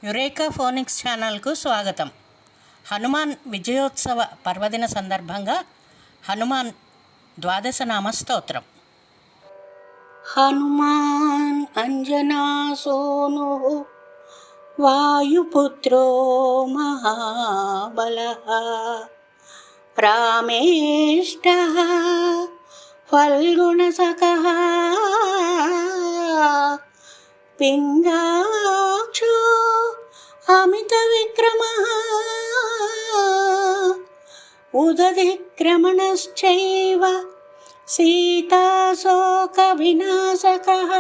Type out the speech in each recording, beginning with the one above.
Eureka phonics ఛానల్కు స్వాగతం. హనుమాన్ విజయోత్సవ పర్వదిన సందర్భంగా హనుమాన్ ద్వాదశ నామ స్తోత్రం. హనుమాన్ అంజనా సోను వాయుపుత్రో మహాబలః రామేష్టః ఫల్గుణసఖః పింగాక్షో అమిత విక్రమః ఉదధిక్రమణశ్చైవ సీతాశోక వినాశకః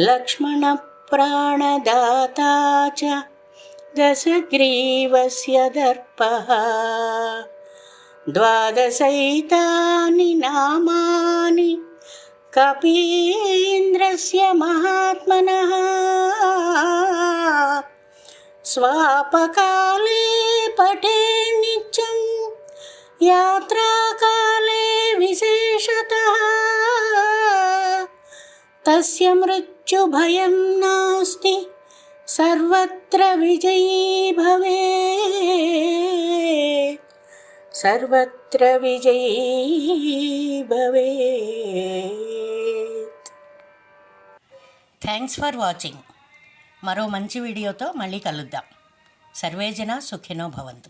లక్ష్మణ ప్రాణదాతా చ దశగ్రీవస్య దర్పః ద్వాదశైతాని నామాని కపీంద్రస్య మహాత్మనః స్వాపకాలే పఠే నిత్యం యాత్రాకాలే విశేషతః తస్య మృత్యుభయం నాస్తి సర్వత్ర విజయీ భవేత్ సర్వత్ర విజయీ భవేత్. Thanks for watching. మరో మంచి వీడియోతో మళ్ళీ కలుద్దాం. సర్వేజన సుఖినో భవంతు.